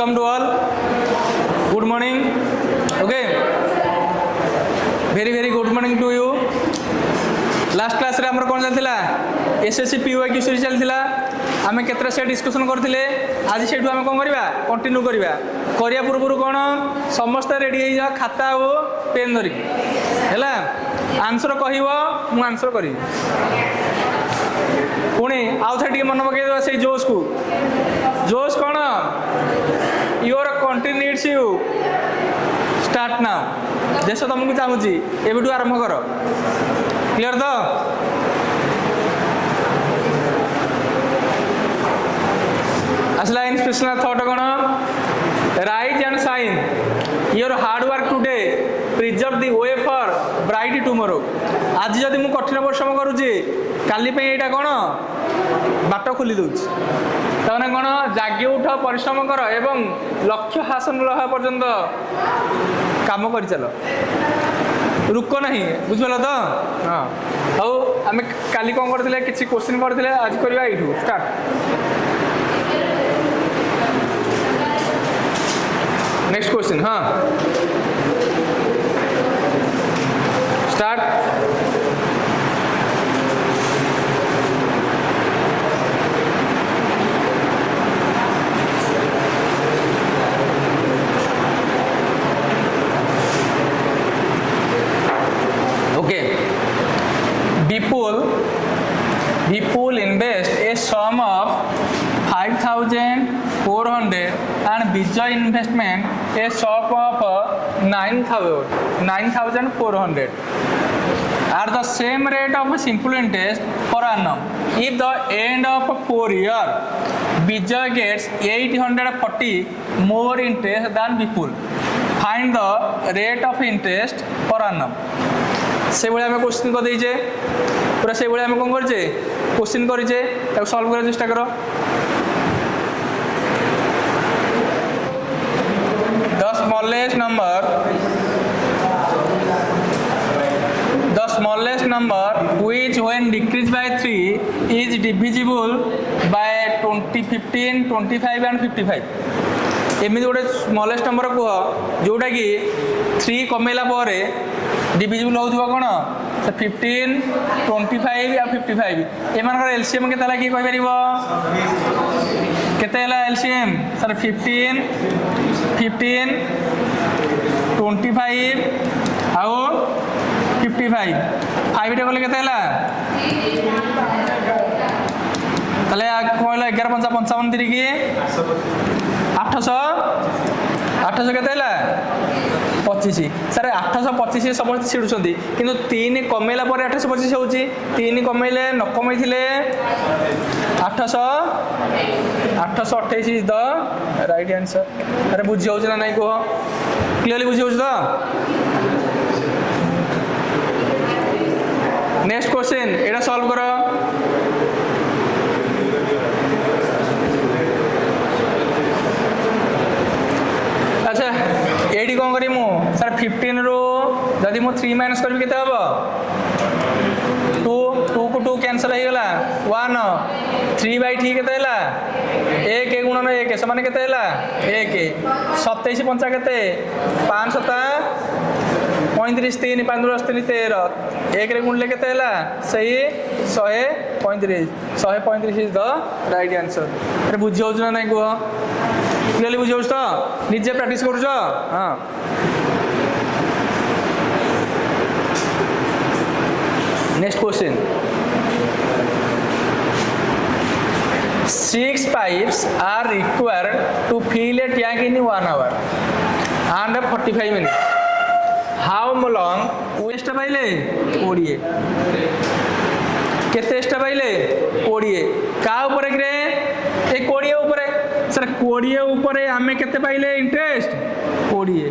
Welcome to all. Good morning. Okay. Very good morning to you. Last class रे हमर कोन चलथिला SSC पीओक्यू series चलथिला आमे केतरा से discussion करथिले आज सेठू आमे कोन करबा कंटिन्यू करबा करिया पूर्व कोन समस्त रेडी हे जा खाता ओ पेन धरि हैला आंसर कहिवो मु आंसर करी पुणी आउ थे मन पकई देवा से जोश को जोश कौन your country needs you start now देश तुमको चाहूँगी एबठू आरंभ कर क्लियर तो आसला इंस्पिरेशनल थॉट कौन write and sign your hard work today preserve the way for bright tomorrow आज जदि मु कठिन परिश्रम करुँची काली पे एटा कौन बाट खोली दूच तने कौन जागे उठ परिश्रम कर एवं लक्ष्य हासिल रहा पर्यंत काम कर चल रुक नहीं बुझल तो हाँ हौ आम काली कौन करते किसी क्वेश्चन करते आज करवा यू स्टार्ट नेक्स्ट क्वेश्चन हाँ start Vipul invest a sum of 5,400 and Vijay investment a sum of 9,400 at the same rate of simple interest per annum. If the end of 4 years, Vijay gets 840 more interest than Vipul. Find the rate of interest per annum. से भाई आम question कर देचे पूरा से भाई आम कौन करचे क्वेश्चन करेचे सॉल्व करने चेष्टा करो the smallest number which when decrease by 3 is divisible by 20 15 25 and 55 एमती गोटे स्मॉलेस्ट नंबर कह जोटा कि 3 कमेला पर डिविजिबल होउथबा कोन 15 25 या 55 एमानकर एलसीएम केते लागी कहि परिबो केते हला एलसीएम सर 15 25 आउ 55 5 टे बोले केते हला तले कोइला 11 55 तिरी की 800 केते हला 25 सर 825 समस्त छिड़ुंट कि 3 कमेला 825 हो 3 कमेले न कमे 828 इज द राइट आंसर अरे बुझी हो ना नहीं कह क्लियरली बुझी हो तो नेक्स्ट क्वेश्चन एटा सॉल्व करो अच्छा एडी कौन करी मु सर 15 रो जदि मु 3 माइनस करबी केते हबो 2 को 2 कैंसिल हो गला 1 3 बाय 3 केते हला 1 1 गुणन 1 समान केते हला 1 27 5 केते 5 7 35 3 5 10 3 13 1 रे गुणले केते हला सही 135 इज द राइट आंसर अरे बुझी हो ना नहीं को क्लियरली बुझी हो तो निजे प्रैक्टिस करू छ हां next question 6 pipes are required to fill a tank in 1 hour and 45 minutes. How long waste पाइले 20 केते स्टा पाइले 20 का ऊपर रे ए 20 ऊपर सर 20 ऊपर आमे केते पाइले इंटरेस्ट 20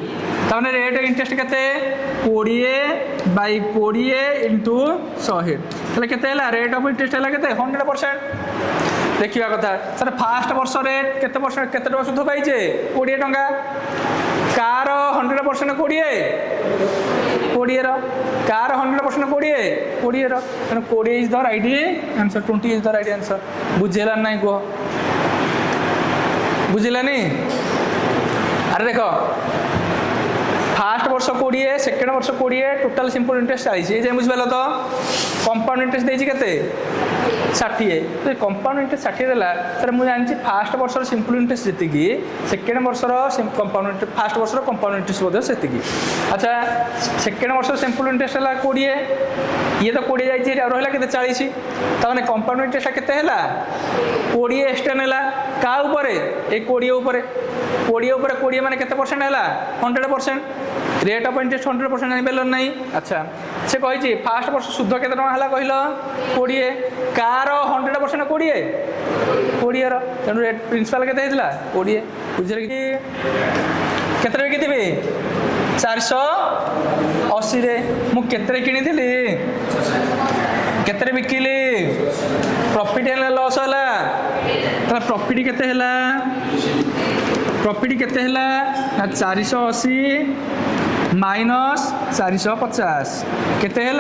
तने रेट इंटरेस्ट केते 20 बाय 20 इनटू 100 तले केते हला रेट ऑफ इंटरेस्ट हला केते 100% देखिया कथा सर फास्ट वर्ष रे केते परसेंट केते टका सुध पाइजे 20 टका कार 100% 20 रो कार 100% 20 रो 20 is the right answer 20 is the right answer बुझेला नहीं को बुझिलानी अरे देख फास्ट वर्ष 20 सेकेंड वर्ष 20 टोटाल सिंपल इंटरेस्ट 40 ये बुझिपाल तो कंपाउंड इंटरेस्ट देती केते 60 तो कंपाउंड इंटरेस्ट 60 देला सर मुझे जानची फास्ट वर्ष सिंपल इंटरेस्ट जी सेकेंड वर्ष कंपाउंड इंटरेस्ट फास्ट वर्ष कंपाउंड इंटरेस्ट बोध से अच्छा सेकेंड वर्ष सिंपल इंटरेस्ट है 20 ये तो 20 जाइए रहा के 40 तमें कंपाउंड इंटरेस्ट के 20 एक्सटेन है क्या 20 माने केते परसेंट है 100% रेट ऑफ इंटरेस्ट 100% जानपार ना अच्छा से कही फास्ट वर्ष शुद्ध के कहल 20 कार 100% 20 तेणु रेट प्रिंसिपाल के 20 बुझे कि केते बिकी 480 रे मु केते किनी केते बिकिली प्रॉफिट है लॉस है प्रॉफिट केते है प्रॉफिट केते है 480 माइनस 450 केते है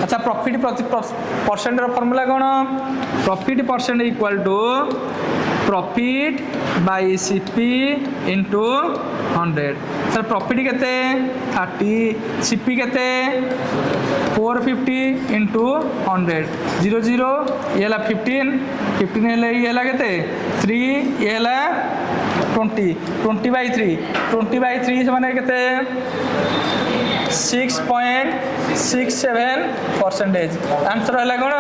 अच्छा प्रॉफिट परसेंट फॉर्मूला कौन profit percent equal to profit by CP into 100 sir profit केते 30 सीपी केते 450 इंटू 100 0 0 ये 15 है केते 3 ये 20 बाई 3 से माने केते 6.67% आंसर है कौन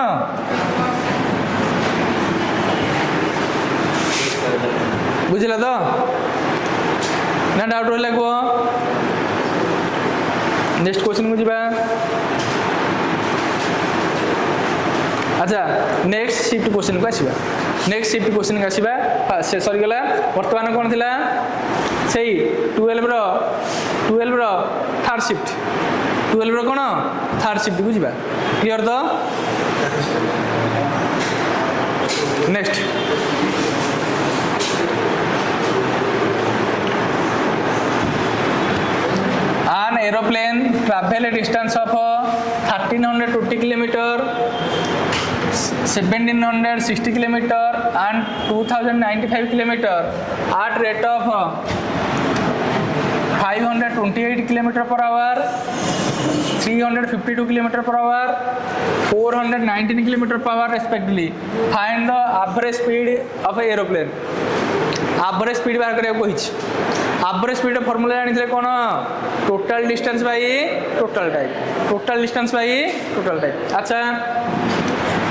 बुझला तो ना डाउट रहा कह नेक्स्ट क्वेश्चन को जीवा अच्छा नेक्स्ट शिफ्ट क्वेश्चन को आसवा नेक्स्ट शिफ्ट क्वेश्चन को आसवा से सरीगला बर्तमान कौन थिला से 12 थर्ड शिफ्ट 12 कौन थर्ड शिफ्ट को जीवा क्लियर तो next an aeroplane travel a distance of 1320 kilometer 1760 kilometer and 2095 kilometer at rate of 528 kilometer per hour 352 kilometer per hour 419 kilometer per hour respectively find the average speed of a aeroplane average speed बाहर करने को hitch average speed formula जानी कौन total distance by total time अच्छा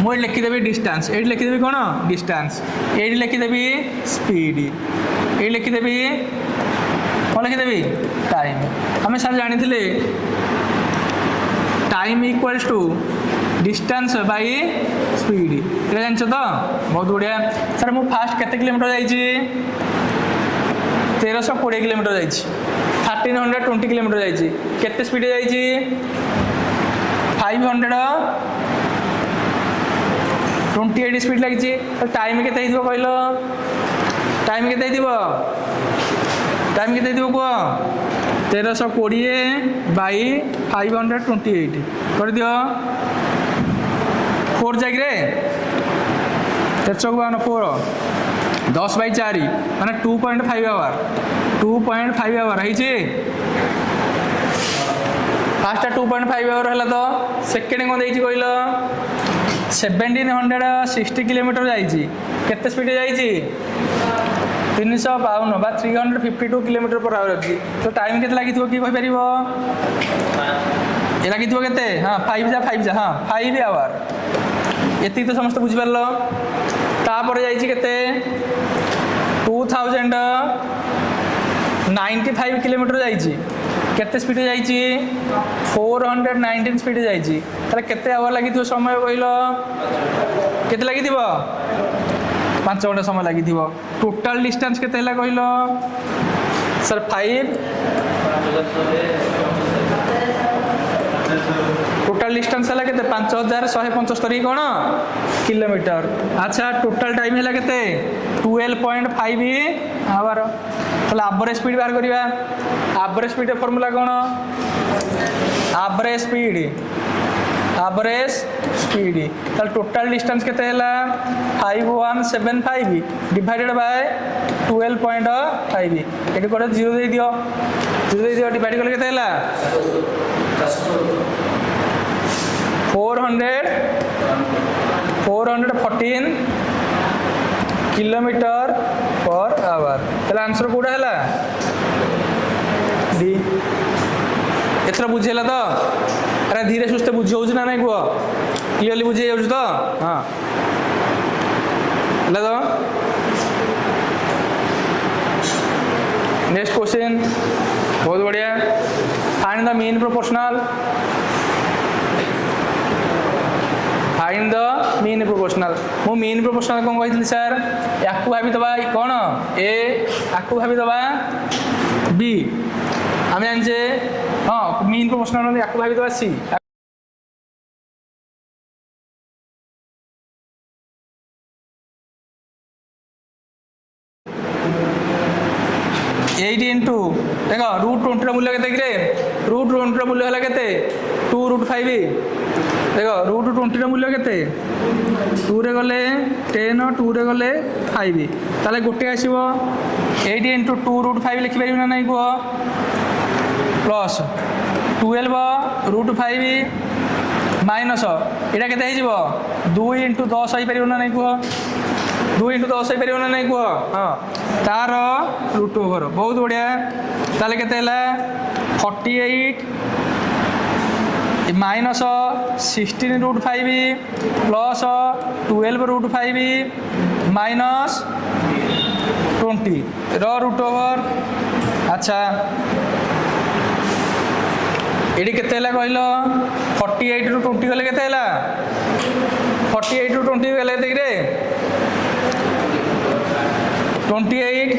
मुझे लिखिदेवी distance ये लिखिदेवी कौन डिस्टेंस ये लिखिदेवी स्पीड ये लिखिदेवी कौन लिखिदेवी टाइम आम सर जानी time equals to distance by speed ये जान तो बहुत बढ़िया सर मु फास्ट केते किलोमीटर जाइए 1320 किलोमीटर जाइए 1320 किलोमीटर जाइए केते स्पीड जाइए 528 स्पीड लगी टाइम केते कहल टाइम केते कह 1320 बाई 528 कर दियो 4 जागिरे 4 10 बाई 4 माने 2.5 आवर 2.5 आवर है फास्ट 2.5 आवर है तो सेकेंड कौन देती कहल 1760 किलोमीटर जाइए केते स्पीड जाइए 352 बा 352 किलोमीटर पर आवर अच्छी तो टाइम केते लगी कि कहीपर ये लगी के हाँ 5 हाँ 5 आवर ये तो समस्त बुझिपार तापर जाइए 2095 किलोमीटर जाइए केते स्पीड जाइए 419 स्पीड जाइए ताले केते आवर लगी समय कहल केते लगी 5 घंटा समय लगी टोटाल डिस्टेंस केते कहल सर 5 टोटाल डिस्टेंस है के 5175 कौन किलोमीटर अच्छा टोटाल टाइम है के 12.5 आवर ताले एवरेज स्पीड बाहर करवा एवरेज स्पीड फॉर्मूला कौन एवरेज स्पीड एवरेज स्पीड ताल टोटल डिस्टेंस केते हैला 5175 डिवाइडेड बाय 12.5 एटी कोड 0 दे दियो डिवाइड करले केते हैला 414 किलोमीटर पर आवर ताले आंसर कोडा हैला डी एथरा बुझेला तो अरे धीरे सुस्ते बुझे हो ना नहीं कुह क्लियरली बुझे जाऊँ तो हाँ हेला तो नेक्स्ट क्वेश्चन बहुत बढ़िया फाइंड द मीन प्रोपोर्शनल मु मीन प्रोपोर्शनल कौन कही सर या भावी दबा कौन ए आपको भावी दबा बी आम जाने हाँ मीन प्रोपोर्शनल या भावी दबा सी 8 इंटू देख √20 मूल्य के √20 मूल्य है के 2√5 देख √20 मूल्य के 2 रे गले 10 2 रे गले 5 ताले गोटे आसीबो 8 इंटू 2√5 लिखि पारि ना नहीं को प्लस 12 √5 माइनस एटा केते हे जिवो 2 इंटू 10 हो पारि ना नहीं को 2 इंटू 10 हो पारि ना नहीं को हाँ तार √ओवर बहुत बढ़िया ताले केते हैला 48 माइनस 16√5 प्लस 12√5 माइनस 20 √ओवर अच्छा ये केते हैला कहलो 48 ରୁ 20 गले केते हैला 48 ରୁ 20 गले देख रे 28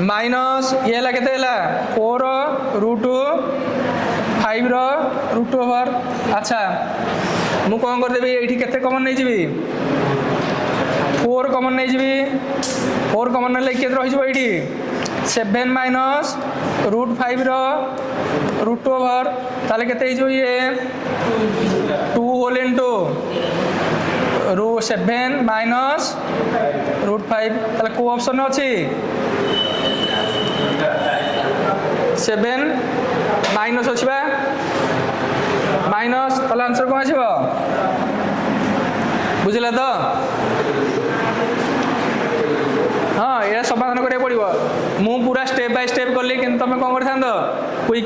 माइनस ये हैला केते हैला 4√5 रो √ओवर अच्छा मु कोन कर देबी एठी केते कॉमन नै जिबी 4 कॉमन नै जिबी 4 कॉमन नै केते रहि जबो एठी 7 माइनस √5 रो √ओवर ताले केते जो ये 2 होल इनटू √7 माइनस √5 ताले को ऑप्शन अछि 7 माइनस अछि बा माइनस ताले आंसर कोन आछिबो बुझला तो हाँ ये समाधान करिया पड़िबो मु पूरा स्टेप बाय स्टेप करली किंतु तमे कोन करथान दो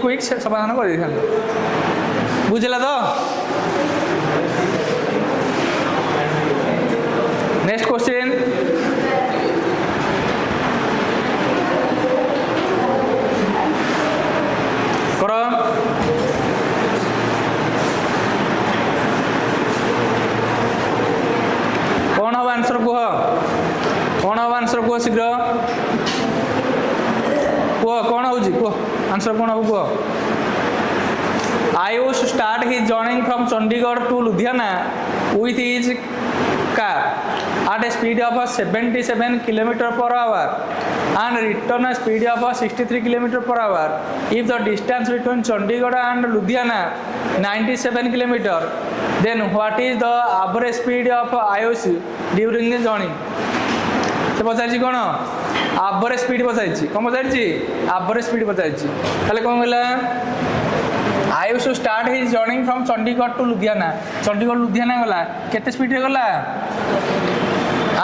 क्विक समाधान कर देथान बुझला तो नेक्स्ट क्वेश्चन करो कौन हम आंसर कह कौन हम आंसर कह शीघ्र कह कौन हो आंसर कौन हम कह Ayush start his journey from Chandigarh to Ludhiana with his car at a speed of 77 km per hour and return a speed of 63 km per hour. If the distance between Chandigarh and Ludhiana 97 km, then what is the average speed of Ayush during the journey? तो पचार कौन average speed पचार कौन पचार average speed पचार ताले कौन कहला Ayush start his journey from Chandigarh to Ludhiana Chandigarh Ludhiana गला केते speed रे गला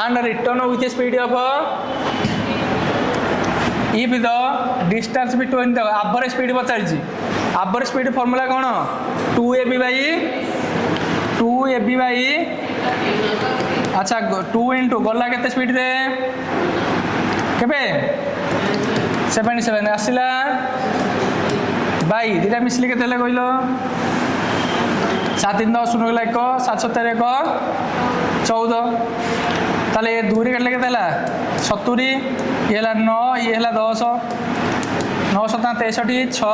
and return with a speed of if the distance between the average speed Pachar average speed formula कौन 2ab by अच्छा 2 into गला केते speed रे केबे 77 आसिला बाई दीटा मिसली केते ले कहलो 7 3 10 0 गला 1 7 7 1 14 ताले 2 रे केते केते ला 70 ये हला 9 ये हला 10 9 7 63 6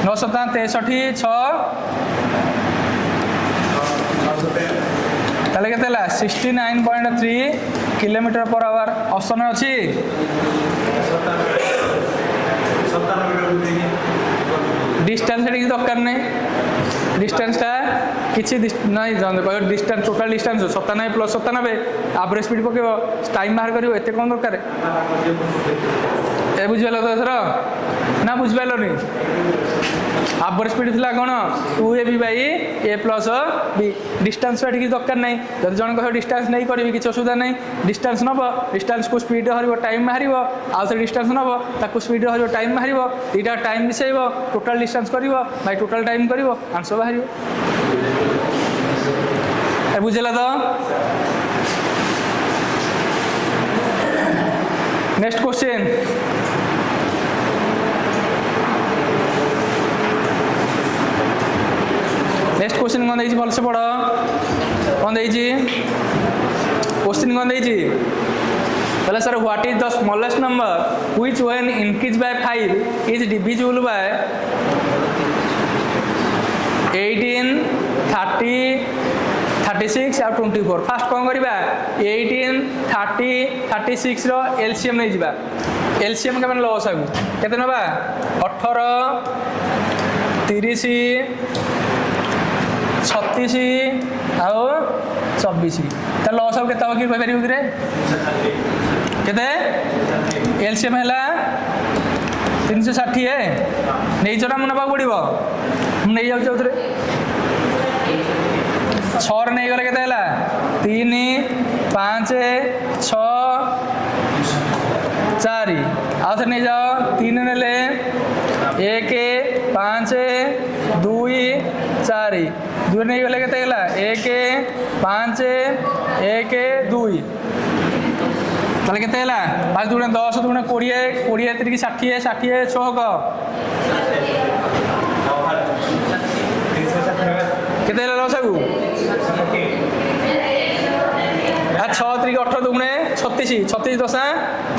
9 7 63 6 ताले केते ला 69.3 किलोमीटर पर आवर ऑप्शन अछि डिस्टेंस एटी दरकार नहीं डिस्टेंसटा किसी नहीं कह distance total distance 97 plus 97 average speed पकेब टाइम बाहर कर एत कौन दरकार ए बुझिपाल तो एथर ना बुझिपारे एवरेज स्पीड थी कौन 2ab by A plus B distance ठीक दरकार ना जब जन कह डिस्टेंस नहीं करी किसी असुविधा नहीं डिस्टेंस नब डिस्टेंस को स्पीड हर टाइम बाहर आउ थे डिस्टेंस नब ताकू स्पीड हर टाइम बाहर दुईटा टाइम मिसेब टोटाल डिस्टेंस कर बाई टोटाल टाइम कर आंसर बाहर बुझेगा तो नेक्स्ट क्वेश्चन नेक्स्ट क्वेश्चन कौन भल से पढ़ कौन क्वेश्चन कौन बोला sir what is the smallest number which when increase by 5 is divisible by 18 30 36 और 24 फास्ट कौन करवा 18 30 36 रो एलसीएम नहीं जावा एलसीएम के मैंने लॉस आगु केते नबा 18 30 36 आउ 24 तो लॉस आउ केते हो कि कह परिबो कि रे केते एलसीएम हैला 360 है नहीं जरा मुना पाक पड़िबो हम नहीं जाउ चौधरे 6 नहीं गले केते हैला 3 5 6 4 आउ थे नहीं जाओ 3 नेले 1 5 2 4 2 नहीं गले केते हैला 1 5 1 2 ताले केते हैला 5 2 10 2 20 20 3 60 60 6 केते हैला लसागु 6 3 18 दुगुणे 36 36 10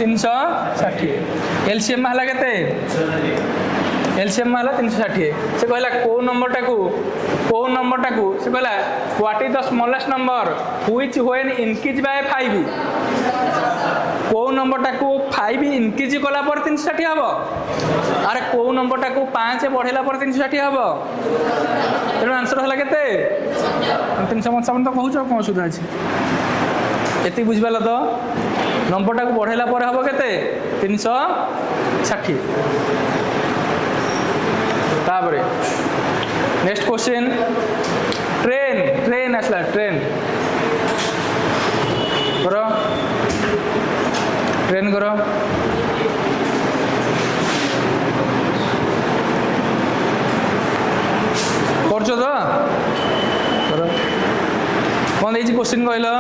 360 एलसीएम हला केते एलसीएम हला 360 से कहला को नंबर टाकू से कहला what is the smallest number which when increase by 5 को नंबर टाकू 5 इंक्रीज कला पर 360 हबो अरे को नंबर टाकू 5 बढ़ेला पर 360 हबो तेणु आंसर हला केते 355 तो कहूछ कोन सुधा अछि एति बुझबाला तो नंबर टाकू बढ़ेला पर हबो केते 360 तापरे नेक्स्ट क्वेश्चन ट्रेन आसला ट्रेन करो ट्रेन करो करछो तो करो कौन देछि क्वेश्चन कहलो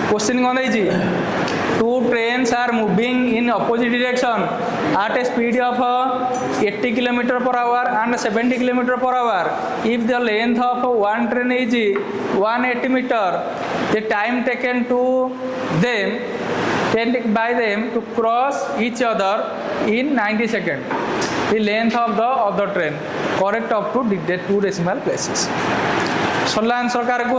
क्वेश्चन कौन देछि two trains are moving in opposite direction at a speed of 80 km per hour and 70 km per hour. If the length of one train is 180 meter, the time taken by them to cross each other in 90 seconds. The length of the other train. Correct up to 2 decimal places. सरला answer कार को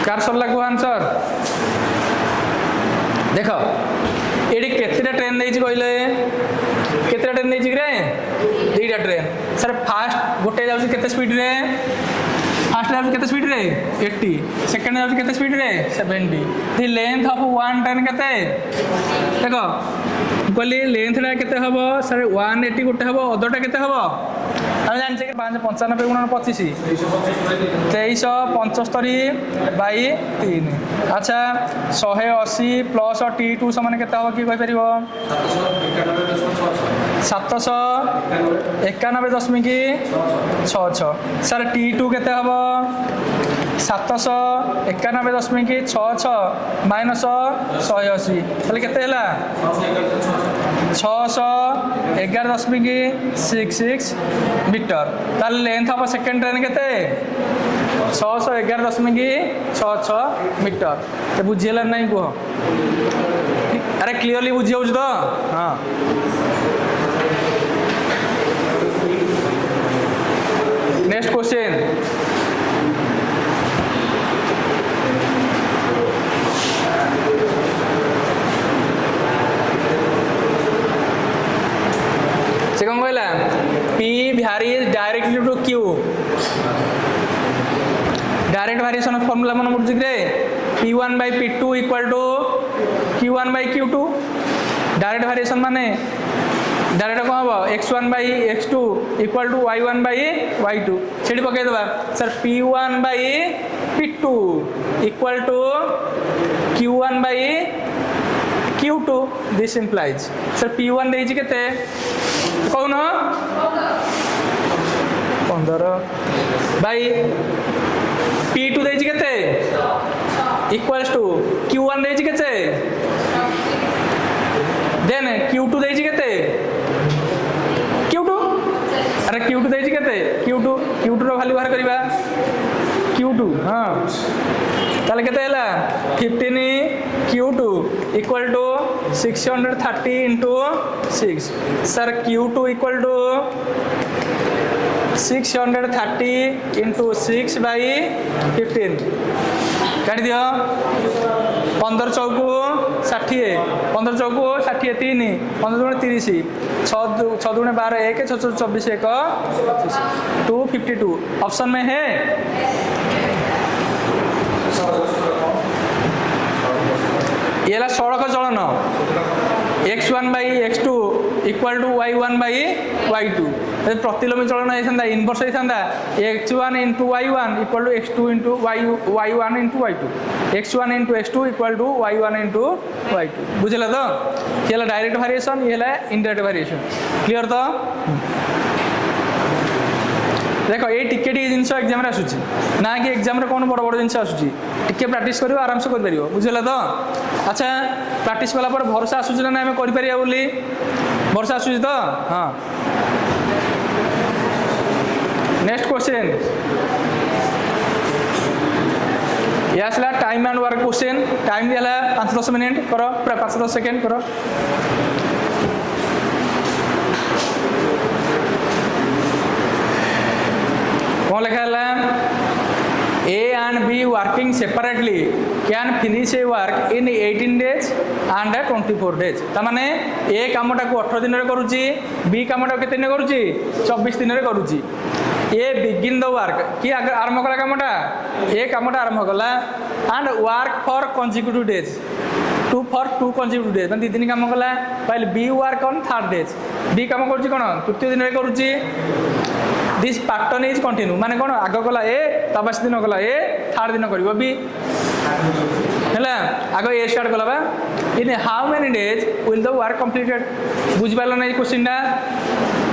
कार सरला को answer देख ये केतेटा train नहीं कहले केतेटा ट्रेन नहीं रे दुईटा ट्रेन सर फास्ट गोटे जाउछि केते स्पीड रे फास्ट जाउछि केते स्पीड रे 80 सेकंड जाउछि केते स्पीड रे 70 the length of one train केते देखो कहली लेंथ रा केते हबो सर 180 गोटे हबो अदरटा केते हबो हम जान कि 595 गुणन 25 2375 बाई 3 अच्छा 180 प्लस T2 समान केते हो कि कहि परिबो 791.66 सर T2 केते हबो 791.66 माइनस 180 ताले केते हला 611.66 मीटर ताले लेंथ ऑफ सेकंड ट्रेन केते 611.66 मीटर ते बुझियला नहीं को अरे क्लियरली बुझि होउ तो हां नेक्स्ट क्वेश्चन से कौन कहला डायरेक्ट वेरिएशन फॉर्मूला मन पड़ुछि रे P1 by P2 equal to Q1 by Q2 direct variation माने डायरेक्ट कौन हम x1 by x2 equal to y1 by y2 से पकई देबा sir P1 by P2 equal to Q1 by Q2 this implies sir P1 देछि केते कहून 15 by P2 देछि केते इक्वल्स टू Q1 देछि केते देन Q2 देछि केते Q2 अरे Q2 देछि केते Q2 रो वैल्यू बाहर करबा Q2 हां ताले केते हला 15 Q2 equal to 630 into 6 sir Q2 equal to 630 into 6 by 15 काट दियो 15 चौकू 60 15 चौकू 60 3 15 दुणे 30 6 दुणे 12 1 6 24 1 252 ऑप्शन में है ये ला सड़क चलन x1 by x2 equal to y1 by y2 प्रतिलोमी चलन होता इनवर्स होता x1 into y1 equal to x2 into y1 into y2 x1 into x2 equal to y1 into y2 बुझल तो ये डायरेक्ट वेरिएशन ये इनडायरेक्ट वेरिएशन क्लियर तो देखो ये टिके जिनस एग्जाम रे आसुची ना कि एग्जाम रे कौन बड़ बड़ जिनस आसुची टिके प्रैक्टिस करियो आराम से कर परियो बुझला तो अच्छा प्रैक्टिस कला पर भरोसा आसुची ना हमें कर परिया बोली भरोसा आसुची तो हां नेक्स्ट क्वेश्चन ये आसला time and work question time दिला 5-10 मिनिट करो 5-10 सेकंड करो कौन लिखा है A and B working separately can finish a work in 18 days and 24 days तामाने A कामटा को 18 दिन रे करूची B कामटा केते दिन करूची 24 दिन रे करूची A begin the work कि आरंभ कला कामटा A कामटा आरंभ कला and work for consecutive days 2 consecutive days माने 2 दिन काम कला while B work on third days B काम करूची कोन तृतीय दिन रे करूची दिस पैटर्न इज कंटिन्यू माने कोन आग कला ए तबास दिन कला ए थर्ड दिन करिवो बी हैला आग ए स्टार्ट कला बा in how many days will the work completed बुझ पालो नै क्वेश्चन ना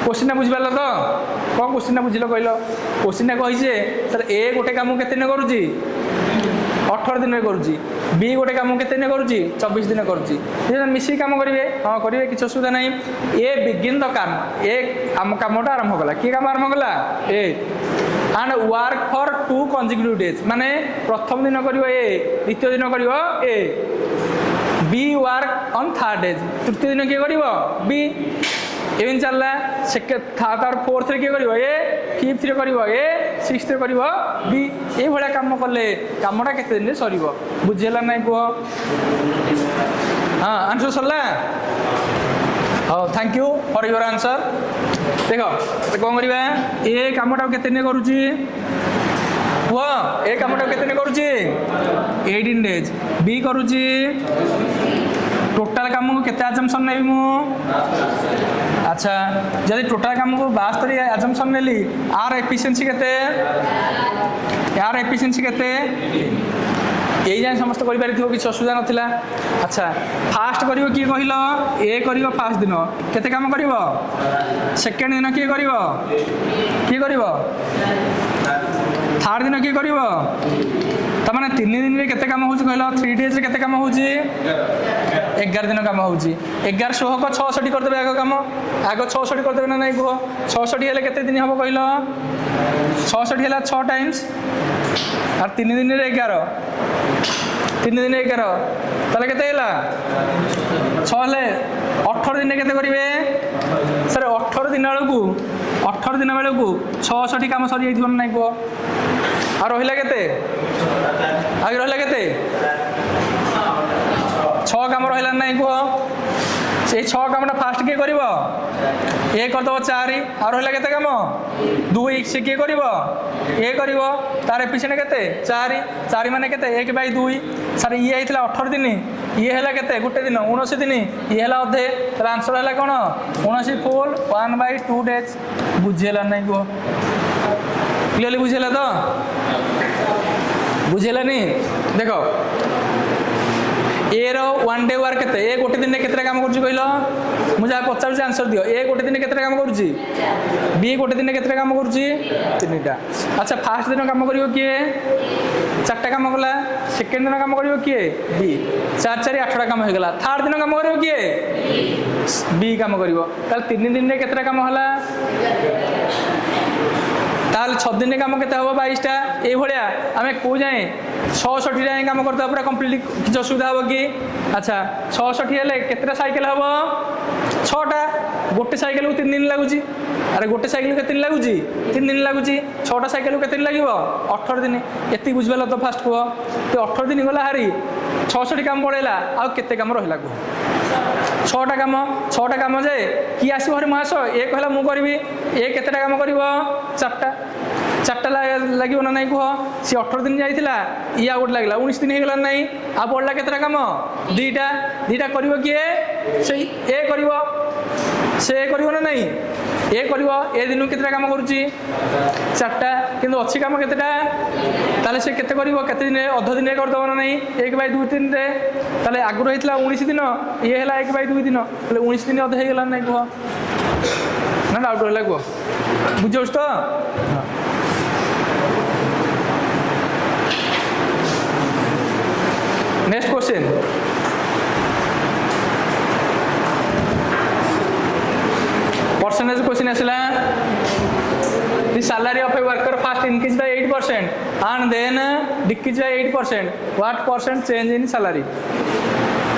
बुझ पालो तो कोन क्वेश्चन ना बुझिलो कहलो क्वेश्चन ना कहि जे सर ए गोटे काम केते दिन करूची 18 दिन में करूची बी गोटे काम केते दिन करूची 24 दिन करूची जे मिसी काम करिवे हां करिवे किछ असुविधा नै ए बिगिन द काम ए कामटा आरंभ कला की काम आरंभ कला A and work for 2 consecutive days माने प्रथम दिन करिवो ए द्वितीय दिन करिवो A B work on third days तृतीय दिन के करिवो बी एवं चलला सेकंड थर्ड और फोर्थ रे के करिवो ए फिफ्थ रे करिवो ए सिक्स्थ रे करिवो बी ए भला काम करले कामटा केते दिन सरीबो बुझेला नै को हां आंसर सरला हां thank you for your answer देखो कोन करिबा ए कामटा केते दिन करूची वो ए कामटा केते दिन करूची 18 डेज बी करूची टोटल काम को केते अजम्पशन नै मु अच्छा जदि टोटल काम को 72 अजम्पशन नेली आर एफिशिएंसी केते यही जान समस्त करि पारि थियो कि असुविधा नथिला अच्छा फास्ट करिवो की कहिलो ए करिवो फास्ट दिन केते काम करिवो सेकंड दिन की करिवो थर्ड दिन की करिवो त माने 3 दिन रे केते काम होची कहलो 3 डेज रे केते काम होची 11 दिन काम होची 11 16 को 66 कर देबे आगो काम आगो 66 कर देबे ना नहीं को 66 हेले केते दिन हबो कहलो 66 हेला 6 टाइम्स और 3 दिन रे 11 3 दिन 11 ताले केते हेला 6 ले 18 दिन केते करिवे सर 18 दिन बेले को 66 काम सरी जाइथिबो नै को आ रहिला केते आगे रहिला केते 6 काम रहिला नै को ये 6 कामटा फास्ट किए कर ये करदेव 4 आउ रहा के कम 2 सी किए कर ये कर तार एफिशिएंट के 4 4 माने के 1/2 सर ये होता 18 दिन ये है के गोटे दिन 19 दिन ये है अधे तार आंसर है कौन 19 फुल 1/2 डेज बुझेगा नहीं कह क्लियरली बुझेगा तो बुझेलानी देख ए रो 1 डे वर्क के ए गोटे दिन केतटा काम करूँ कहल मुझे पचार आंसर दियो ए गोटे दिन केतटा काम करूँ बी गोटे दिन केतटा काम करूँ 3टा अच्छा फास्ट दिन काम करियो किए 4टा काम कला सेकेंड दिन काम करियो किए बी 4 4 8टा काम हो गला थर्ड दिन काम करियो किए बी काम करियो ताल 3 दिन रे केतटा काम हला ताल 6 दिन काम केते हो 22टा ए भलिया आमे को जाए 66 जाए काम करता पूरा कंप्लीट किछ असुविधा हो कि अच्छा 66 हेले केतटा साइकिल हबो 6टा गोटे साइकिल को 3 दिन लागुची अरे गोटे साइकिल के 3 लागुची 3 दिन लागुची 6टा साइकिल को केते दिन लागिवो 18 दिन एति बुझबेला तो फास्ट को तो 18 दिन गला हारी 66 काम पड़ेला आ केते काम रहला को 6टा काम जे कि आसो हरे मास ए कहला मु करबी ए केतेटा काम करिवो 4टा लगे ना नहीं कह सी 18 दिन जाइला या गोटे लगे 19 दिन होगा ना आ पड़ा केतटा काम 2टा कर किए से ए कर से कर ना नहीं ए कर ए दिन केतटा काम करुच्ची 4टा किंतु अच्छी काम केतटा ताले से केते करिवो केते दिन अध दिन करदब ना नहीं 1/2 दिन रे ताले आगु रहितला 19 दिन ये हैला 1/2 दिन ताले 19 दिन अध हेगला नहीं कह ना डाउट रहला कह बुझौस तो नेक्स्ट क्वेश्चन परसेंटेज क्वेश्चन आसला the salary of a worker first increased by 8% and then decreased by 8% what percent change in salary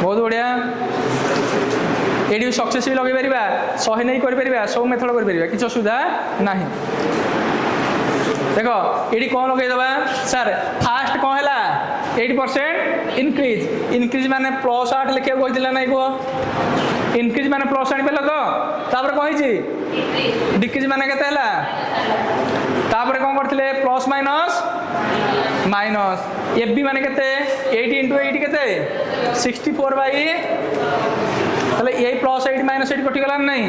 बहुत बढ़िया ये सक्सेस भी लगे पार 100 नहीं कर सब मेथड कर किसी असुविधा ना देख ये कौन लगेदबा सर फास्ट कौन है 8% इनक्रीज माने प्लस 8 लिखा कहला ना कह इनक्रीज माने प्लस आनी पाल तो कही डिक्रीज माने केते हला तापर कौन करथिले प्लस माइनस एफ बी माने केते 8 into 8 केते 64 बाई ताले ए प्लस 8 माइनस 8 कटि गला नहीं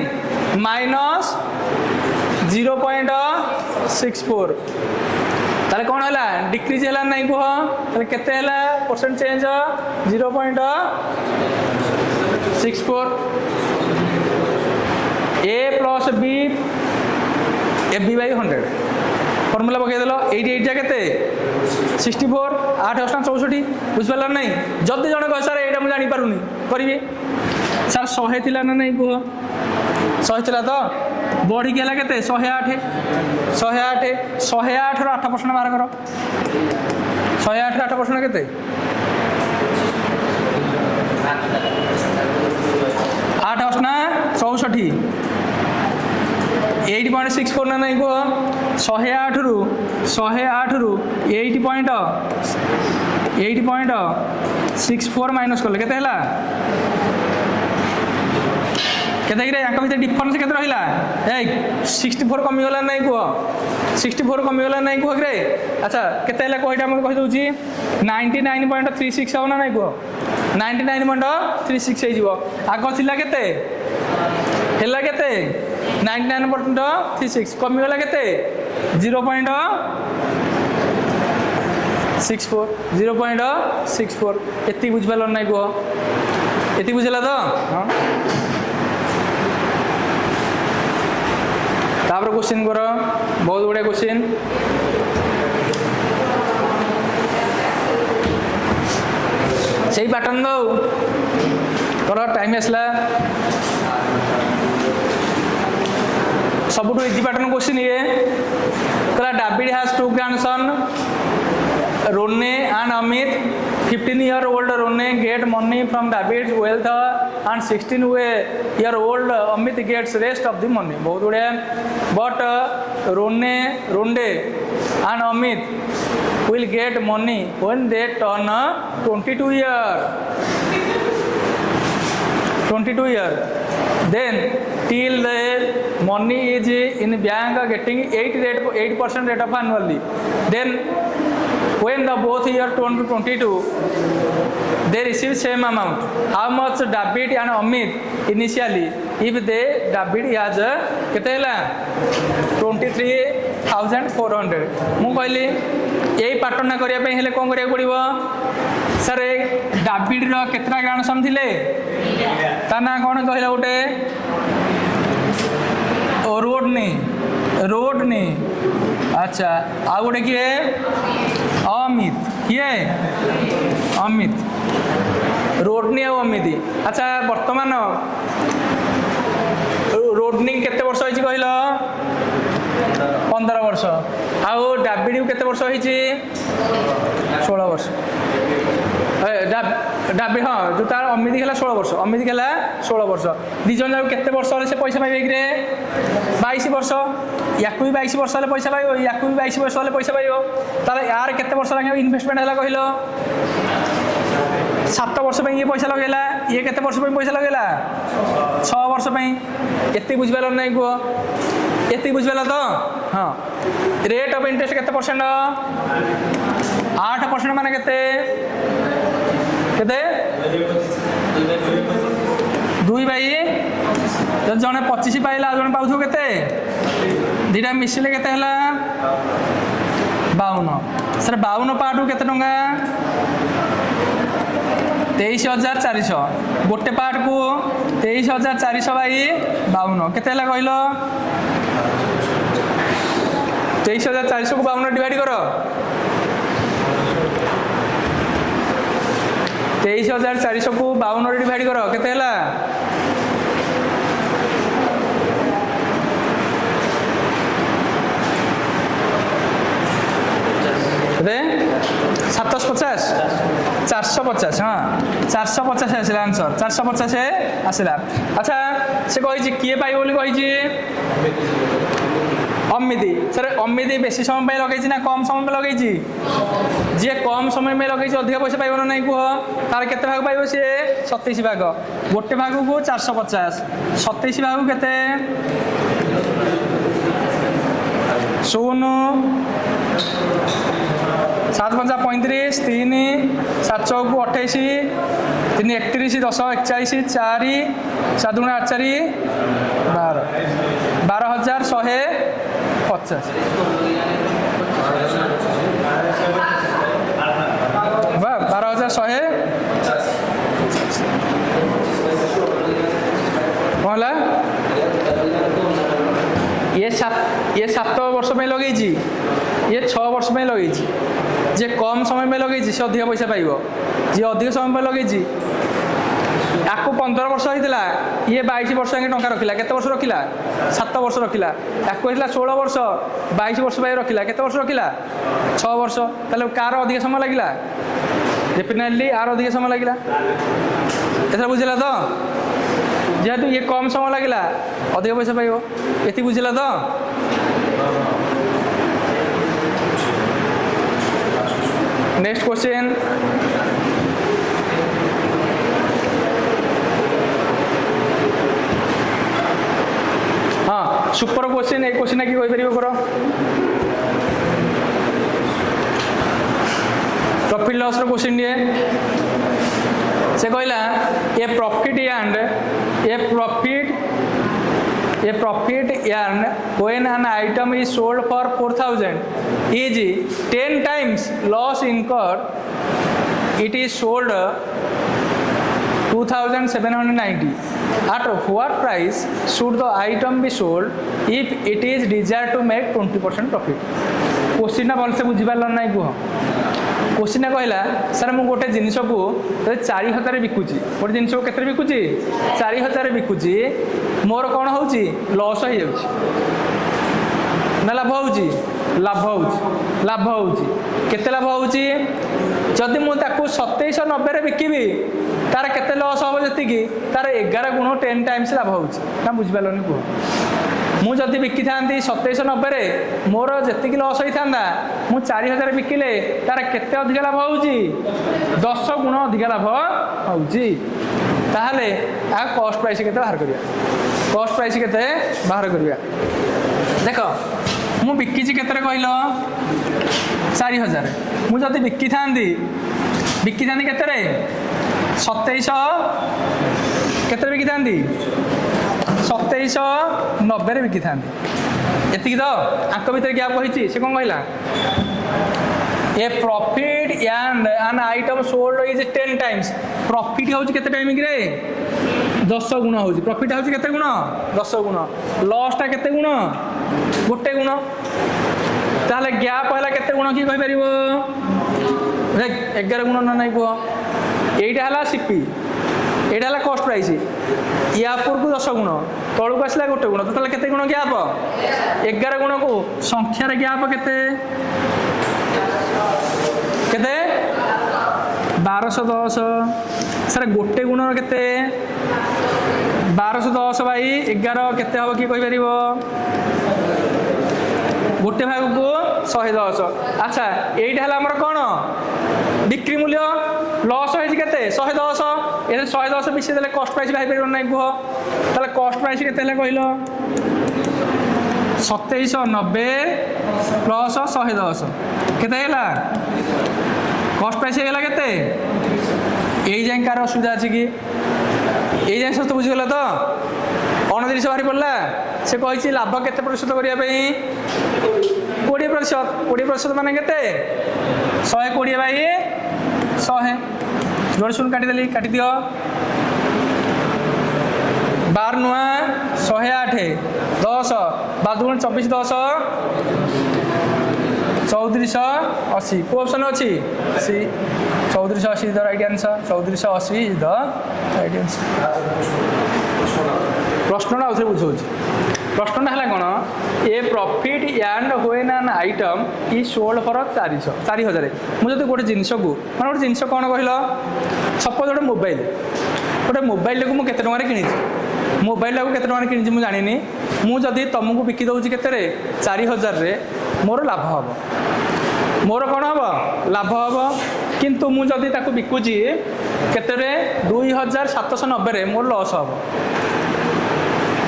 माइनस 0.64 ताले कौन हला डिक्रीज हला नहीं कह ताले केते हला percent change 0.64 A plus B F B by 100 formula पकईदेल 88 केते 64 8 8 64 बुझिपार नहीं जदि जन कह सर यहाँ मुझे जापारूनी करी सर 100 थी ना नहीं कह 100 थी तो बढ़ी के केते 108 रो 8% बाहर कर 108 रो 8% केते 8 8 64 8.64 ना नहीं कह 108 रु 8.64 माइनस कले केते हला केते भितर डिफरेंस केते रहिला 64 कमी गला नहीं कह 64 कमी गला नहीं कह रे अच्छा केते हला कहिटा हम कहि दउची 99.36 हो ना नहीं कह 99.36 हो जिवो आगो थिला केते हेला केते 99.36 कमी गला केते 0.64 एति बुझिपाल नहीं कह एति बुझला तो तापर क्वेश्चन कर बहुत बढ़िया क्वेश्चन से पैटर्न दो कर टाइम आसला सबुठ इजी पैटर्न क्वेश्चन ये कहला डेविड हैज 2 ग्रैंडसन रोने and Amit 15-year-old Rone get money from David's wealth and 16-year-old Amit gets rest of the money. बहुत बढ़िया but Ronde and Amit will get money when they turn 22 years. 22 years. Then till the money is in bank getting 8% rate of annually. Then when the both year 2022 they receive same amount. How much David and Amit initially? If they David has केते हला 23,400. मु कहली यही पाटना करिया पे हेले कोन करिया पड़िबो sir Dawid रो केतना गाण सम थिले ता ना कोन कहला उठे रोडनी अच्छा आ गोटे किए अमित किए अमित रोडनी आ अमित अच्छा वर्तमान रोडनी केते वर्ष होइछि कहलो 15 वर्ष आउ डाविड केते वर्ष होइछि 16 वर्ष डाबी हाँ जो तार अमित खेला 16 वर्ष अमित खेला 16 वर्ष दिज जाक केते वर्ष से पैसा पाइबे कि 22 वर्ष या 22 वर्ष वाले पैसा पाइबो या 22 वर्ष वाले पैसा पाइबो ताले यार केते वर्ष लागे इन्वेस्टमेंट हला कहिलो 7 वर्ष पे ये पैसा लगेला ये केते वर्ष पे पैसा लगेला 6 वर्ष पे एते बुझबालो नै को एते बुझबालो तो हां रेट ऑफ इंटरेस्ट केते परसेंट 8% माने केते केते 2 भाई जब जने 25 पाइला जने पाउथो केते दीटा मिसले केते हला 52 सर 52 पाटू केते टंगा 23,400 गोटे पार्ट को 23,400 भाई 52 केते हला कहलो 23,400 को 52 डिवाइड करो 23,400 को 52 डिवाइड करो केते हला 750 450 हाँ 450 आसला आंसर 450 आसला अच्छा से कही किए पाइब बोली कही अमिति सर अमिति बेसी समय लगे ना कम समय लगे जी कम समय में लगे अधिक पैसा पाइब ना कह तार केते भाग पाइब सी 27 भाग गोटे भाग को 450 27 भाग केते 0 7 5 35 3 7 चौक 28 3 31 10 41 4 7 8 4 12,150 12,100 कहला ये 7 वर्ष में लगे ये 6 वर्ष में लगे जे कम समय में लगे से अधिक पैसा पाइब जी अधिक समय में लगे आपको 15 वर्ष होता ये 22 वर्ष टंका रखिला केते वर्ष रखिला 7 वर्ष रखिला आपको 16 वर्ष 22 वर्ष रखिला केते वर्ष रखिला 6 वर्ष ताले कार अधिक समय लगिला डेफिनेटली आर अधिक समय लगिला एथरा बुझिला तो जेहेतु ये कम समय लगिला अधिक पैसा पाइब एति बुझिला तो नेक्स्ट क्वेश्चन हाँ सुपर क्वेश्चन एक क्वेश्चन कि कहि परिबो करो प्रॉफिट लॉस रो क्वेश्चन दिए से कहला a profit earned when an item is sold for 4,000 is 10 times loss incurred it is sold 2,790 at what price should the item be sold if it is desired to make 20% profit question ना भलसे बुझी पारल ना कह question कहला sir मु गोटे जिनिस को 4,000 बिकुची गोटे जिनिस को केते बिकुची 4,000 बिकुची मोर कौन हो लॉस हो ना लाभ हो केते लाभ हो जदि मुझे 2790 बिकिबी तार केते लॉस हम जी तार 11 गुण 10 टाइम्स लाभ हो ना बुझिपारन कह मुझे बिकी था 2790 मोर जी लॉस होता मु 4,000 बिकिले तार केते अधिक लाभ हो 10 गुण अधिक लाभ हो ताहले आ कॉस्ट प्राइस केते बाहर करिया कॉस्ट प्राइस केते बाहर करिया देख मु बिकी केते कहल 4000 मु जदि बिकी था केते 2700 केते बिकी था 2790 बिकी था एतिक तो आंक भितर गैप कही से कौन कहला a profit and an item sold is 10 times profit होउची केते टाइम रे 10 गुण होउची प्रॉफिट होउची केते गुण 10 गुण लॉस ता केते गुण गोटे गुण ताले गैप हला केते गुण की कहि परिबो देख 11 गुण न नै को एटा हला सीपी एटा हला कॉस्ट प्राइस या पूर्व को 10 गुण तळु आसला गोटे गुण ताले केते गुण गैप 11 गुण को संख्या रे गैप केते केते 1210 सर गोटे गुण केते 1210 भाई 11 केते हम कि कहि परिबो गोटे भाग को 110 अच्छा एटा हला हमर कोन बिक्री मूल्य लॉस होई केते 110 ए 110 बिसे देले कॉस्ट प्राइस भाई परिबो नै को ताले कॉस्ट प्राइस केते ले कहिलो 2790 प्लस 110 केते हैला कॉस्ट प्राइस हैला केते एई जाय कार असुविधा अछि कि एई जाय सब बुझि गेला तो 29 बाहरी पड़ला से कहिछि लाभ केते प्रतिशत करिया पई 20% माने केते 120 भाई 100 जोड़ सुन काटी देली काटी दियो 12 नुआ 108 10 12 24 10 3480 को ऑप्शन अछि C 3480 the right answer 3480 is the right answer प्रश्नटा आउथरे बुझौछि प्रश्नटा हला कोन a profit and when an item is sold for 4000 मु जदि गोटे जिंस को माने गोटे जिंस कोन कहिलो सपोज गोटे मोबाइल को मु केते टंका रे किनिछि मोबाइल को केते टंका किनिछि मु जानिनी मु जदि तुमको बिकी दउछि केते रे 4000 रे मोर लाभ हबो मोर कोन हबो लाभ हबो किंतु मु जदि ताको बिकुछि केते रे 2790 रे मोर लॉस हबो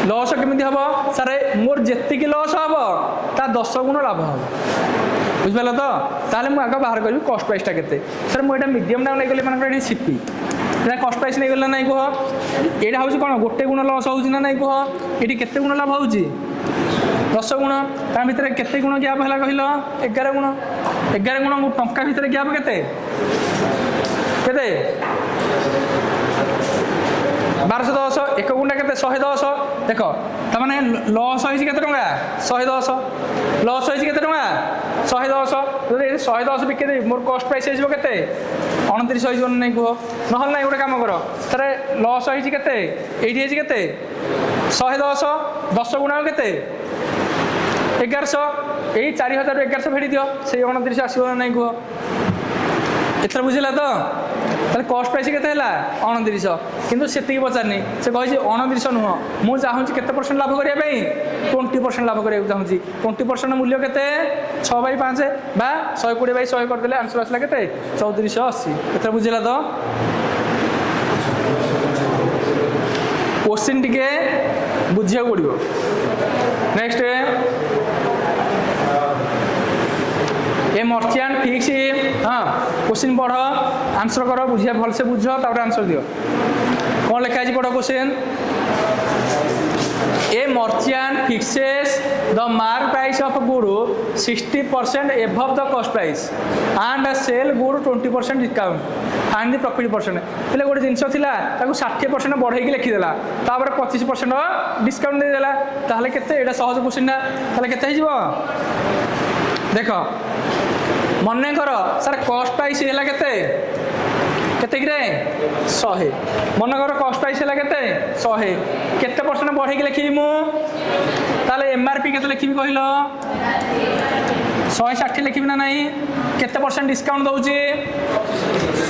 लॉस केमिति हबो सर मोर जेति की लॉस हबो ता 10 गुण लाभ हबो बुझबला तो ताले मु आगा बाहर करबी कॉस्ट प्राइस ता केते सर मु एटा मीडियम डाउन नै गेले माने एटा सीपी एटा कॉस्ट प्राइस नै गेला नै को एटा होउची कोन गोटे गुण लॉस होउची ना नै को एटी केते गुण लाभ होउची 10 गुण ता भितर केते गुण गैप हला कहिलो 11 गुण टंका भितर गैप केते केते 1210 एक गुंडा केते 110 देखो त माने लॉस होई केते टंका 110 लॉस होई केते टंका 110 जदि 110 बिके दे मोर कॉस्ट प्राइस हेजबो केते 29 होई नै को नहल नै गोटे काम करो सरे लॉस होई केते एठी हेजी केते 110 10 गुणा केते 1100 एई 4000 1100 फेडी दियो से 29 आसीबो नै को एथरा बुझिला तो ताले कॉस्ट प्राइस केते हला 29 किंतु सेति पचारनी से कहि 29 नुह मु चाहूची केते परसेंट लाभ करिया पई 20% लाभ करिया चाहूची 20% मूल्य केते 6/5 बा 120/100 कर देले आंसर आसला केते 3480 एथरा बुझिला तो क्वेश्चन टिके बुझिया पड़िबो नेक्स्ट ए मर्चेंट फिक्स हाँ क्वेश्चन पढ़ आंसर कर बुझिया भल से बुझ तापर आंसर दियो कौन लिखा है पढ़ question a merchant fixes the mark price of good 60% above the cost price and sell good 20% discount find the profit percent पहले गोटे जिनस थिला ताको 60% बढ़ाई के लिखि देला तापर 25% डिस्काउंट दे देला ताहले केते एटा सहज क्वेश्चन ना ताहले केते हिजबो देखो मन कर सर कॉस्ट प्राइस है केते केते रे 100 मन कर कॉस्ट प्राइस है केते 100 केते परसेंट बढ़े के लिखी मु ताले एमआरपी केते लिखी कहलो 160 लिखी ना नहीं केते परसेंट डिस्काउंट दउची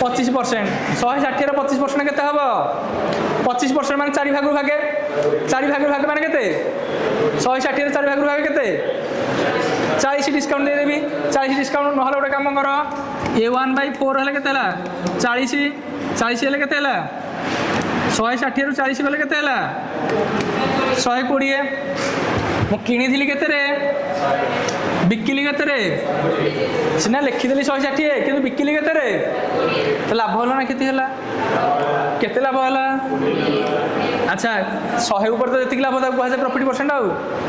25% 160 रे 25% केते हबो 25% माने 4 भाग भागे 4 भाग माने केते 160 रे 4 भाग भागे केते 40 डिस्काउंट दे देबी 40 डिस्काउंट न हले गोटे काम करो A1/4 हले केते हला 40 हेले केते हला 160 रु 40 गले केते हला 120 मु किनी केते बिकिली केते सीना लिखिदेली 160 कि बिकिली केते तो लाभ हला ना केते हला केते लाभ हला। अच्छा 100 ऊपर तो जतिक लाभ ताको कहा जाए प्रॉफिट परसेंट आउ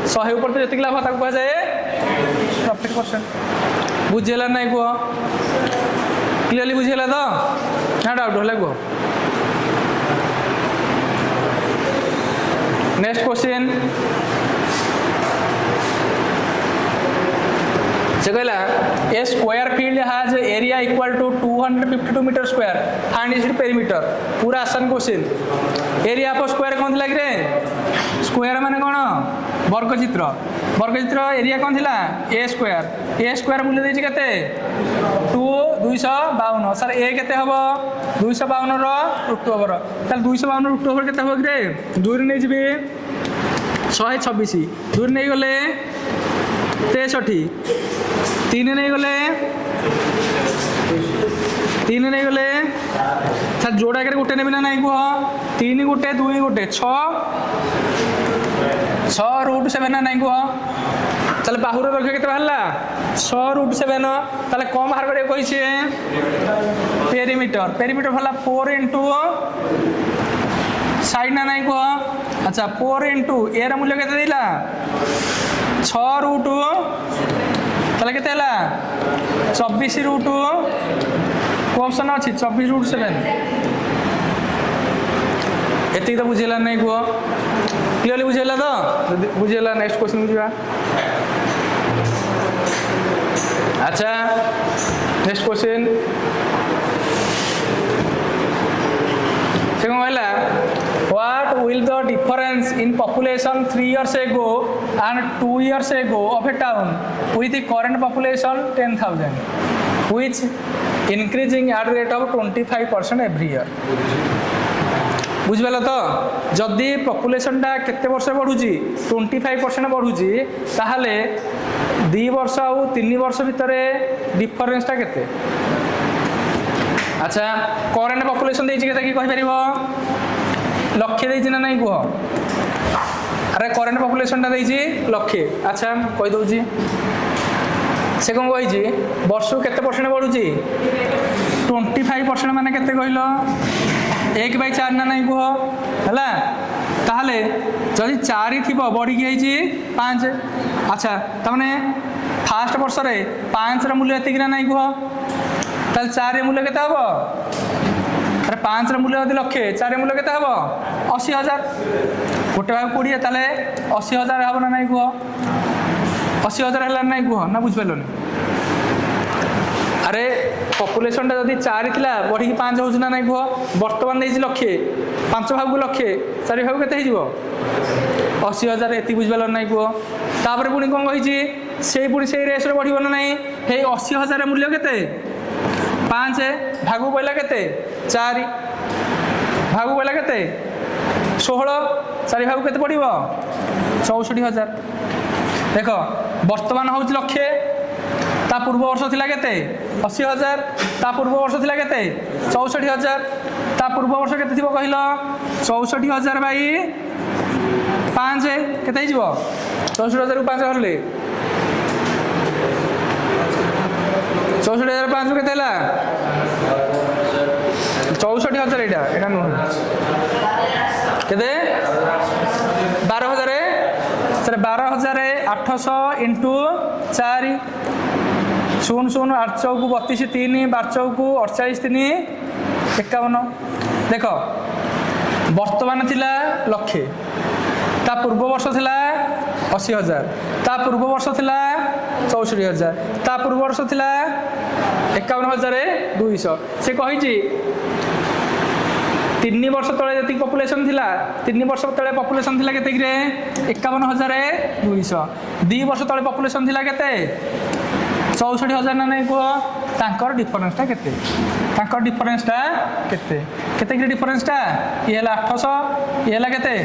100 ऊपर तो जतिक लाभ ताको कहा जाए प्रॉफिट परसेंट। बुझेला नहीं कह क्लियरली बुझेला तो ना डाउट होला कह। नेक्स्ट क्वेश्चन से कहला a square field has area equal to 252 metre square find its perimeter. पूरा आसान क्वेश्चन। एरिया ऑफ स्क्वायर कौन थिला रे स्क्वायर माने कौन वर्गचित्र एरिया कौन थिला ए स्क्वायर मूल्य देछि केते 252 सर ए केते हबो 252 रो रूट ओवर ताल 252 रूट ओवर केते हबो रे 2 रे नै जिबे 126 2 रे नै गले 63 3 नहीं गले 3 नहीं गले सर जोड़ा के गोटे नेबी ना नहीं कह 3 गोटे 2 गोटे 6 रूट 7 ना नहीं कह चल बाहुर रखे के बाहरला 6 रूट 7 ताले कम बाहर करे कहि पेरीमीटर भला 4 इंटू साइड ना नहीं कह। अच्छा 4 इंटू ए मूल्य केते दिला 6 रूट ताले केते हला 24 रूट को ऑप्शन अछि 24 रूट 7 एति तो बुझेला नहीं को क्लियरली बुझेला तो बुझेला। नेक्स्ट क्वेश्चन बुझिबा। अच्छा नेक्स्ट क्वेश्चन से कहला what will the difference in population 3 years ago and 2 years ago of a town with the current population 10,000 which increasing at the rate of 25% every year। बुझिबाला तो जदि population केते वर्ष बढ़ुची 25% बढ़ुची ताहले 2 वर्ष आउ 3 वर्ष भितर डिफरेंस केते। अच्छा करेंट पॉपुलेशन देछि केते की कहि परिबो लक्ष्य देछि ना नहीं कह अरे करेंट पॉपुलेशन टा देछि लक्ष्य। अच्छा कहि दउची से कौन कही वर्ष केते परसेंट बढ़ुची 25% माने केते कहलो 1/4 ना नहीं कह है ताहले जदि 4 थी बढ़ी गई 5। अच्छा तमने फास्ट वर्ष रे 5 रा मूल्य एतिक ना नहीं कह ताल 4 मूल्य केते हबो अरे 5 रा मूल्य यदि लक्ष्य 4 मूल्य केते हबो 80,000 गोटे भाग 20 ताले 80,000 हबो ना नहीं कह 80,000 है नहीं कह ना बुझिपारल। अरे पॉपुलेशन जदि 4 थिला बढ़ी 5 हो ना नहीं कह बर्तमान नहीं लक्ष्य 5 भाग को लक्ष्य 4 भाग केते हो 80,000 एति बुझिपारल नहीं कह। तापर पुणी कौन कही से पुणी से रेस रे बढ़िबो ना नहीं हे 80,000 मूल्य केते 5 भाग पहला केते 4 भाग पहला केते 16 4 भाग केते पड़िबो 64,000। देख वर्तमान हूँ लक्ष्य ता पूर्व वर्ष थिला केते 80,000 ता पूर्व वर्ष थिला केते 64,000 ता पूर्व वर्ष केते थिबो कहिलो 64,000 बाई 5 केते हिजबो 64,000 5 हरले 64,000 5 केते हला 64,000 एटा नुह केते 12,000 सर 12,800 इंटू 4 0 0 8 चौकू 32 3 12 चौकू 48 3 51। देख वर्तमान थिला लक्ष्य ता पूर्व वर्ष थिला 80,000 ता पूर्व वर्ष थिला 64,000 ता पूर्व वर्ष थिला 51,200 से कही 3 वर्ष तले जी पॉपुलेशन थिला 3 वर्ष तले पॉपुलेशन थिला केते रे 51,200 2 वर्ष तले पॉपुलेशन थिला केते 64,000 ना नहीं कह तांकर डिफरेंसटा केते तांकर डिफरेंसटा केते केते कि डिफरेंसटा ये हला 800 ये हला केते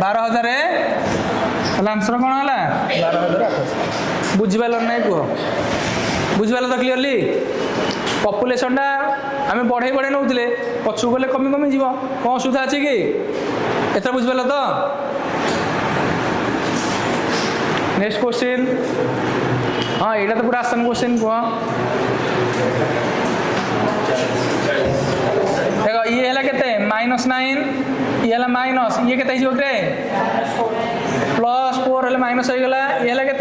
12,000 हला आंसर कोन हला 12,800 बुझिबाल नहीं कह बुझिपाल तो क्लीयरली पपुलेसनटा आम बढ़े बढ़े नौले पछू गले कमी कमी जीव कौन असुविधा अच्छी कि एत बुझिपाल तो नेक्स्ट क्वेश्चन हाँ यहाँ तो पूरा आसान क्वेश्चन कह देख ये है के -9 ये है माइनस ये के +4 है माइनस हो गला ये है के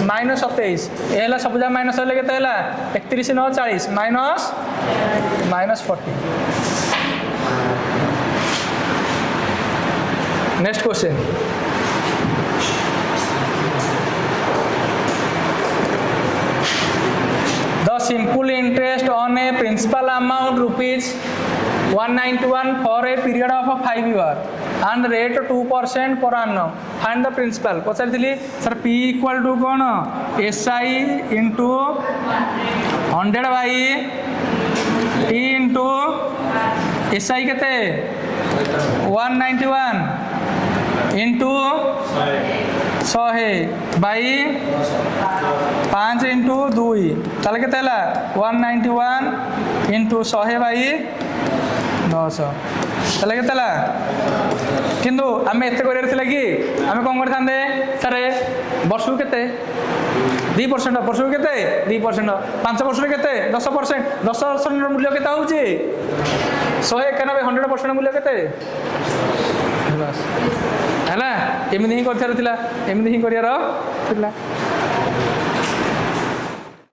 -27 ये है सब जगह माइनस हेल्ले के 31 9 40 -40 next question The simple interest on a principal amount ₹191 for a period of 5 years and rate 2% per annum. Find the principal. पचारि सर P equal to कौन SI into 100 by T into SI केते 191 into 100 by 5 into 2 ताले के 191 into 100 by 10 ताले के किंतु आम एत कर कि आम कौन करते सर वर्ष को केते 2% वर्ष को केते 2% 5 वर्ष के 10% 10% मूल्य केते होउची 191 100% मूल्य केते है एमती ही कर एमती ही कर